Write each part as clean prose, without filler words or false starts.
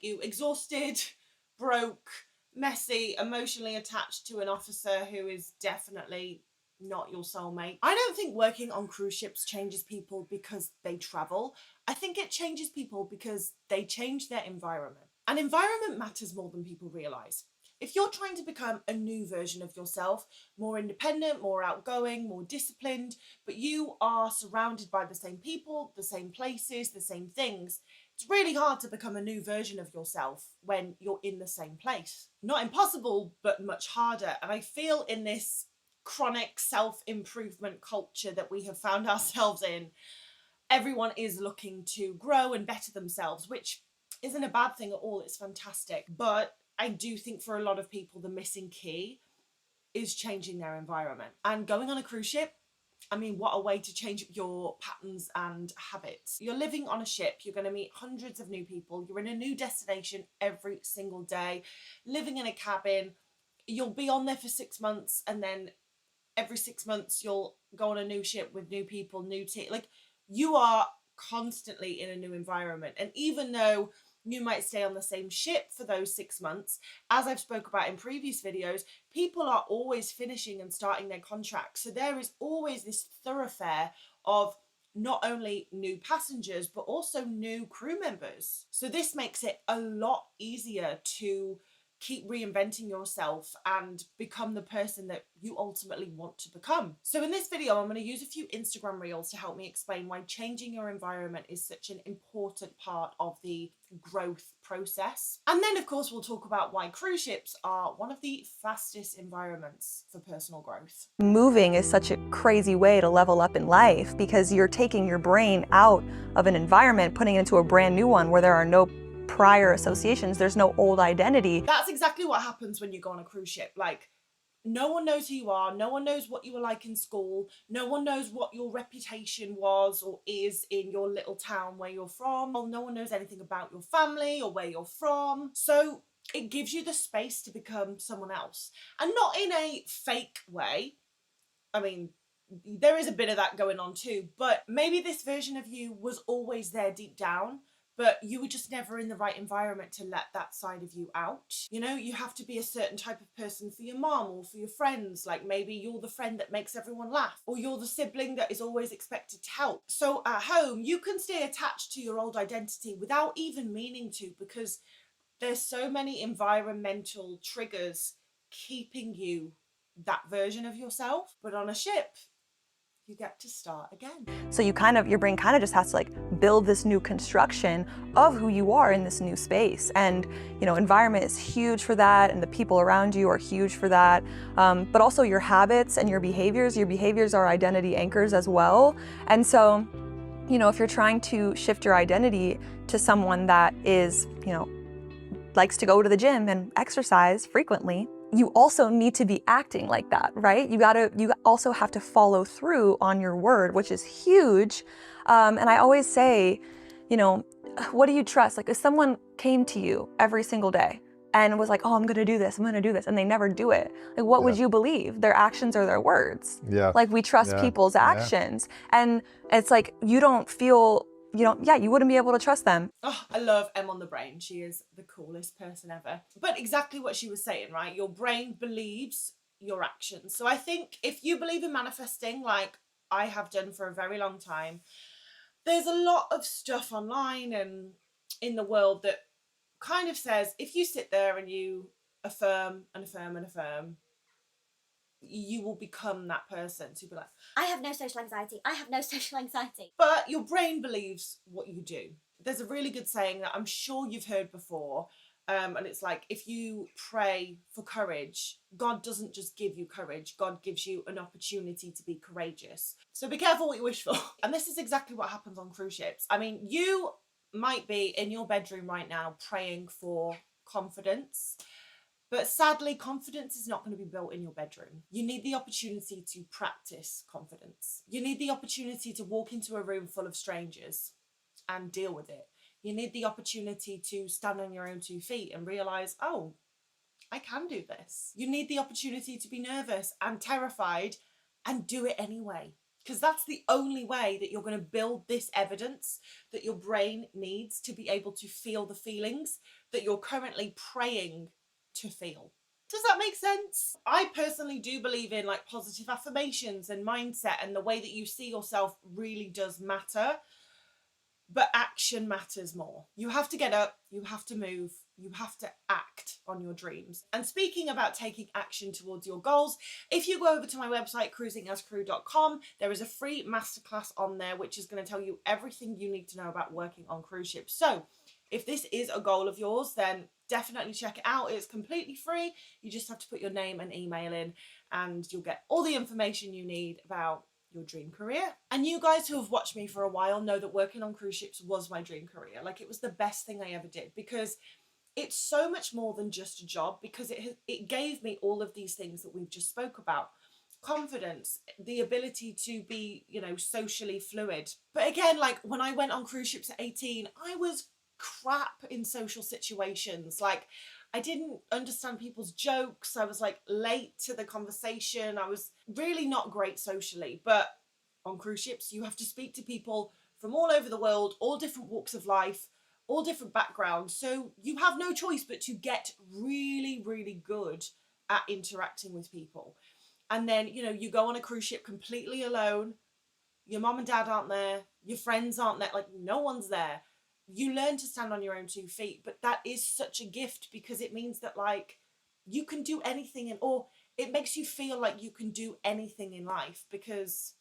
You exhausted, broke, messy, emotionally attached to an officer who is definitely not your soulmate. I don't think working on cruise ships changes people because they travel. I think it changes people because they change their environment. And environment matters more than people realize. If you're trying to become a new version of yourself, more independent, more outgoing, more disciplined, but you are surrounded by the same people, the same places, the same things, it's really hard to become a new version of yourself when you're in the same place. Not impossible, but much harder. And I feel in this chronic self-improvement culture that we have found ourselves in, everyone is looking to grow and better themselves, which isn't a bad thing at all. It's fantastic. But I do think for a lot of people, the missing key is changing their environment. And going on a cruise ship, I mean, what a way to change your patterns and habits. You're living on a ship, you're going to meet hundreds of new people, you're in a new destination every single day, living in a cabin. You'll be on there for 6 months, and then every 6 months you'll go on a new ship with new people, new team. Like, you are constantly in a new environment. And even though you might stay on the same ship for those 6 months, as I've spoke about in previous videos, people are always finishing and starting their contracts. So there is always this thoroughfare of not only new passengers, but also new crew members. So this makes it a lot easier to keep reinventing yourself and become the person that you ultimately want to become. So in this video, I'm going to use a few Instagram reels to help me explain why changing your environment is such an important part of the growth process. And then of course, we'll talk about why cruise ships are one of the fastest environments for personal growth. Moving is such a crazy way to level up in life because you're taking your brain out of an environment, putting it into a brand new one where there are no prior associations, there's no old identity. That's exactly what happens when you go on a cruise ship. Like, no one knows who you are, no one knows what you were like in school, no one knows what your reputation was or is in your little town where you're from, no one knows anything about your family or where you're from. So it gives you the space to become someone else, and not in a fake way. I mean, there is a bit of that going on too, but maybe this version of you was always there deep down, but you were just never in the right environment to let that side of you out. You know, you have to be a certain type of person for your mom or for your friends. Like, maybe you're the friend that makes everyone laugh, or you're the sibling that is always expected to help. So at home, you can stay attached to your old identity without even meaning to, because there's so many environmental triggers keeping you that version of yourself. But on a ship, you get to start again. So your brain kind of just has to like build this new construction of who you are in this new space. And, you know, environment is huge for that, and the people around you are huge for that. But also your habits and your behaviors are identity anchors as well. And so, you know, if you're trying to shift your identity to someone that is, you know, likes to go to the gym and exercise frequently, you also need to be acting like that, right? You also have to follow through on your word, which is huge. And I always say, you know, what do you trust? Like, if someone came to you every single day and was like, oh, I'm gonna do this, and they never do it, like, what would you believe? Their actions or their words? Yeah. Like, we trust people's actions. And it's like, you wouldn't be able to trust them. Oh, I love Em on the brain. She is the coolest person ever. But exactly what she was saying, right? Your brain believes your actions. So I think if you believe in manifesting, like I have done for a very long time, there's a lot of stuff online and in the world that kind of says, if you sit there and you affirm and affirm and affirm, you will become that person. So you'll be like, I have no social anxiety. I have no social anxiety. but your brain believes what you do. There's a really good saying that I'm sure you've heard before. And it's like, if you pray for courage, God doesn't just give you courage, God gives you an opportunity to be courageous. So be careful what you wish for. And this is exactly what happens on cruise ships. I mean, you might be in your bedroom right now praying for confidence, but sadly, confidence is not going to be built in your bedroom. You need the opportunity to practice confidence. You need the opportunity to walk into a room full of strangers and deal with it. You need the opportunity to stand on your own 2 feet and realize, oh, I can do this. You need the opportunity to be nervous and terrified and do it anyway. Because that's the only way that you're going to build this evidence that your brain needs to be able to feel the feelings that you're currently praying to feel. Does that make sense? I personally do believe in like positive affirmations and mindset, and the way that you see yourself really does matter. But action matters more. You have to get up, you have to move, you have to act on your dreams. And speaking about taking action towards your goals, if you go over to my website, cruisingascrew.com, there is a free masterclass on there, which is going to tell you everything you need to know about working on cruise ships. So if this is a goal of yours, then definitely check it out. It's completely free. You just have to put your name and email in, and you'll get all the information you need about your dream career. And you guys who have watched me for a while know that working on cruise ships was my dream career. Like, it was the best thing I ever did, because it's so much more than just a job, because it gave me all of these things that we've just spoke about. Confidence, the ability to be, you know, socially fluid. But again, like when I went on cruise ships at 18, I was crap in social situations. Like, I didn't understand people's jokes. I was like late to the conversation. I was really not great socially. But on cruise ships, you have to speak to people from all over the world, all different walks of life, all different backgrounds. So you have no choice but to get really, really good at interacting with people. And then, you know, you go on a cruise ship completely alone. Your mom and dad aren't there. Your friends aren't there. Like, no one's there. You learn to stand on your own 2 feet, but that is such a gift, because it means that like you can do anything, or it makes you feel like you can do anything in life because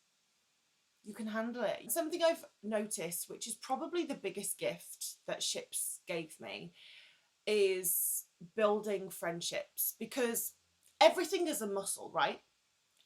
you can handle it. Something I've noticed, which is probably the biggest gift that ships gave me, is building friendships, because everything is a muscle, right?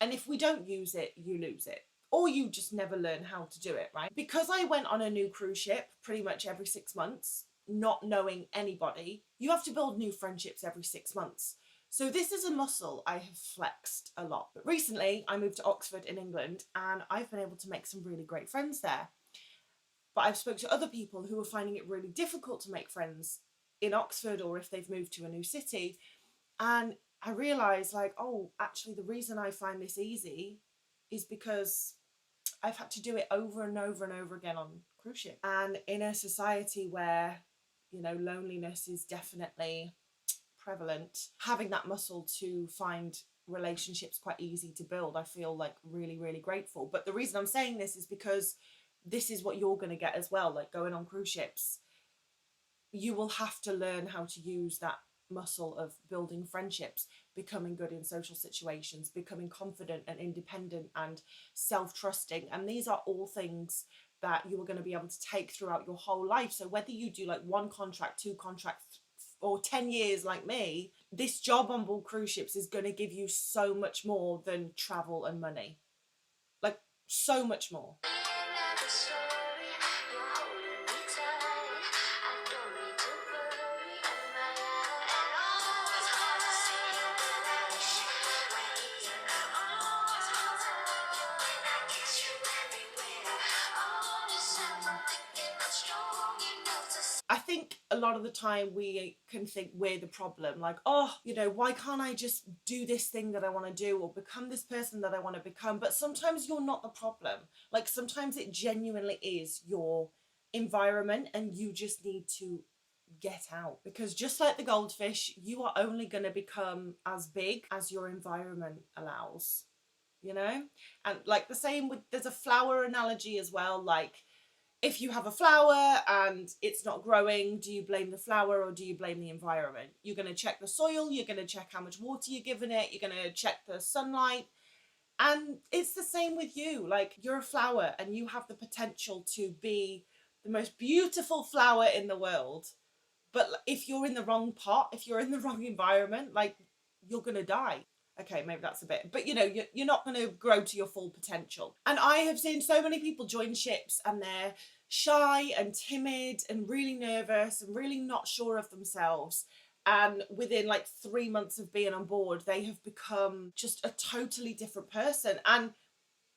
And if we don't use it, you lose it. Or you just never learn how to do it, right? Because I went on a new cruise ship pretty much every 6 months, not knowing anybody, you have to build new friendships every 6 months. So this is a muscle I have flexed a lot. But recently I moved to Oxford in England, and I've been able to make some really great friends there. But I've spoke to other people who are finding it really difficult to make friends in Oxford, or if they've moved to a new city. And I realised like, oh, actually the reason I find this easy is because I've had to do it over and over and over again on cruise ship. And in a society where, you know, loneliness is definitely prevalent, having that muscle to find relationships quite easy to build, I feel like really, really grateful. But the reason I'm saying this is because this is what you're going to get as well. Like, going on cruise ships, you will have to learn how to use that muscle of building friendships, becoming good in social situations, becoming confident and independent and self-trusting. And these are all things that you are going to be able to take throughout your whole life. So whether you do like 1 contract, 2 contracts, or 10 years like me, this job on board cruise ships is going to give you so much more than travel and money. Like, so much more. I think a lot of the time we can think we're the problem, like, oh, you know, why can't I just do this thing that I want to do, or become this person that I want to become? But sometimes you're not the problem. Like, sometimes it genuinely is your environment, and you just need to get out, because just like the goldfish, you are only going to become as big as your environment allows, you know? And like the same with, there's a flower analogy as well. Like, if you have a flower and it's not growing, do you blame the flower or do you blame the environment? You're going to check the soil, you're going to check how much water you're giving it, you're going to check the sunlight. And it's the same with you. Like, you're a flower and you have the potential to be the most beautiful flower in the world. But if you're in the wrong pot, if you're in the wrong environment, like, you're going to die. Okay, maybe that's a bit, but you know, you're not going to grow to your full potential. And I have seen so many people join ships and they're shy and timid and really nervous and really not sure of themselves. And within like 3 months of being on board, they have become just a totally different person. And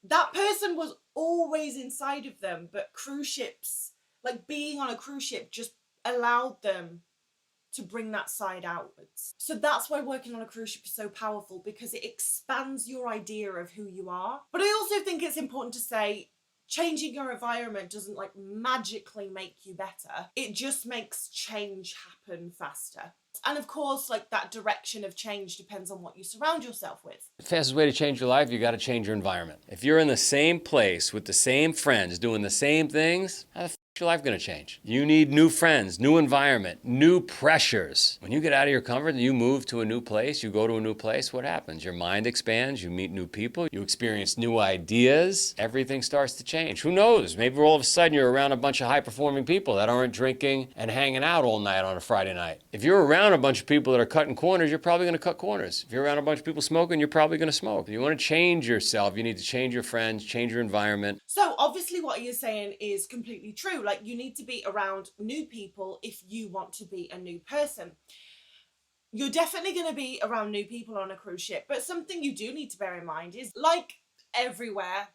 that person was always inside of them, but cruise ships, like being on a cruise ship, just allowed them to bring that side outwards. So that's why working on a cruise ship is so powerful, because it expands your idea of who you are. But I also think it's important to say, changing your environment doesn't like magically make you better. It just makes change happen faster. And of course, like that direction of change depends on what you surround yourself with. The fastest way to change your life, you got to change your environment. If you're in the same place with the same friends doing the same things, how the f is your life going to change? You need new friends, new environment, new pressures. When you get out of your comfort and you move to a new place, you go to a new place, what happens? Your mind expands, you meet new people, you experience new ideas, everything starts to change. Who knows? Maybe all of a sudden you're around a bunch of high-performing people that aren't drinking and hanging out all night on a Friday night. If you're around a bunch of people that are cutting corners, you're probably going to cut corners. If you're around a bunch of people smoking, you're probably going to smoke. If you want to change yourself, you need to change your friends, change your environment. So obviously what you're saying is completely true. Like you need to be around new people if you want to be a new person. You're definitely going to be around new people on a cruise ship, but something you do need to bear in mind is, like everywhere,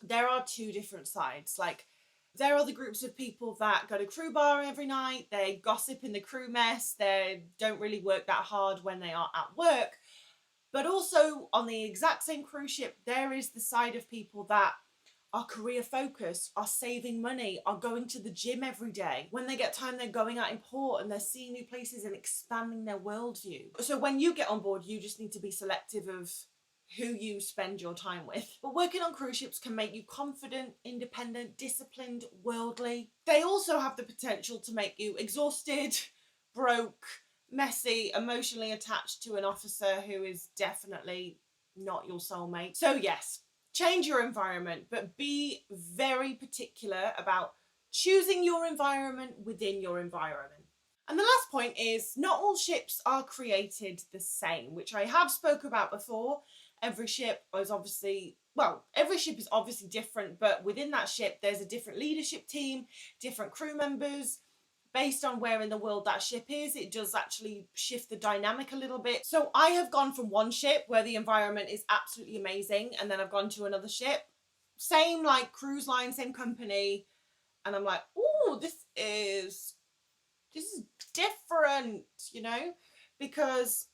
there are two different sides. Like there are the groups of people that go to crew bar every night, they gossip in the crew mess, they don't really work that hard when they are at work. But also on the exact same cruise ship, there is the side of people that are career focused, are saving money, are going to the gym every day. When they get time, they're going out in port and they're seeing new places and expanding their worldview. So when you get on board, you just need to be selective of who you spend your time with. But working on cruise ships can make you confident, independent, disciplined, worldly. They also have the potential to make you exhausted, broke, messy, emotionally attached to an officer who is definitely not your soulmate. So yes, change your environment, but be very particular about choosing your environment within your environment. And the last point is, not all ships are created the same, which I have spoke about before. Every ship is obviously, well, every ship is obviously different, but within that ship, there's a different leadership team, different crew members. Based on where in the world that ship is, it does actually shift the dynamic a little bit. So I have gone from one ship where the environment is absolutely amazing, and then I've gone to another ship, same like cruise line, same company, and I'm like, oh, this is different, you know, because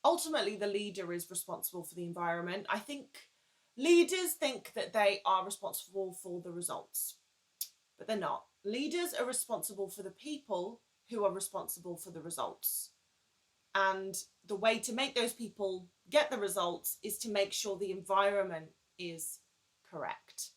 ultimately the leader is responsible for the environment. I think leaders think that they are responsible for the results, but they're not. Leaders are responsible for the people who are responsible for the results. And the way to make those people get the results is to make sure the environment is correct.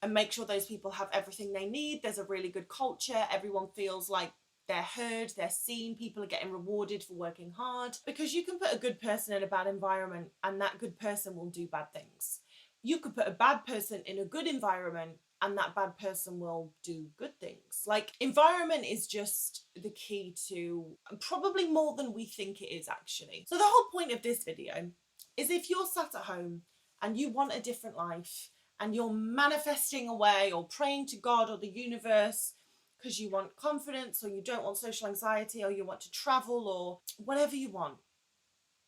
And make sure those people have everything they need. There's a really good culture. Everyone feels like they're heard, they're seen, people are getting rewarded for working hard. Because you can put a good person in a bad environment and that good person will do bad things. You could put a bad person in a good environment and that bad person will do good things. Like, environment is just the key to probably more than we think it is actually. So the whole point of this video is, if you're sat at home and you want a different life and you're manifesting away or praying to God or the universe because you want confidence, or you don't want social anxiety, or you want to travel, or whatever you want.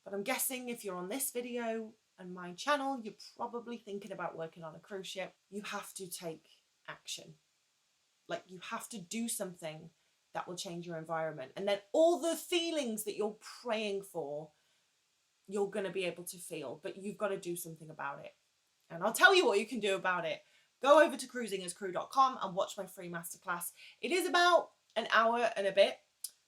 But I'm guessing if you're on this video and my channel, you're probably thinking about working on a cruise ship. You have to take action. Like, you have to do something that will change your environment. And then all the feelings that you're praying for, you're going to be able to feel, but you've got to do something about it. And I'll tell you what you can do about it. Go over to cruisingascrew.com and watch my free masterclass. It is about an hour and a bit.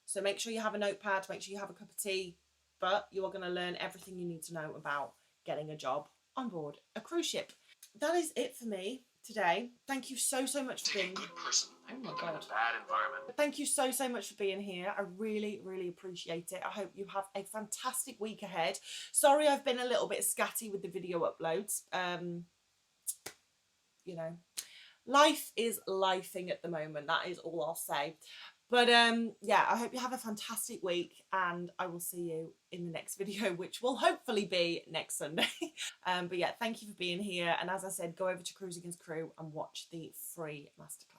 So make sure you have a notepad, make sure you have a cup of tea, but you are going to learn everything you need to know about getting a job on board a cruise ship. That is it for me today. Thank you so much for being here. Oh my God. Bad environment. Thank you so much for being here. I really appreciate it. I hope you have a fantastic week ahead. Sorry I've been a little bit scatty with the video uploads. You know, life is lifing at the moment. That is all I'll say. But yeah, I hope you have a fantastic week, and I will see you in the next video, which will hopefully be next Sunday. But yeah, thank you for being here. And as I said, go over to Cruising as Crew and watch the free masterclass.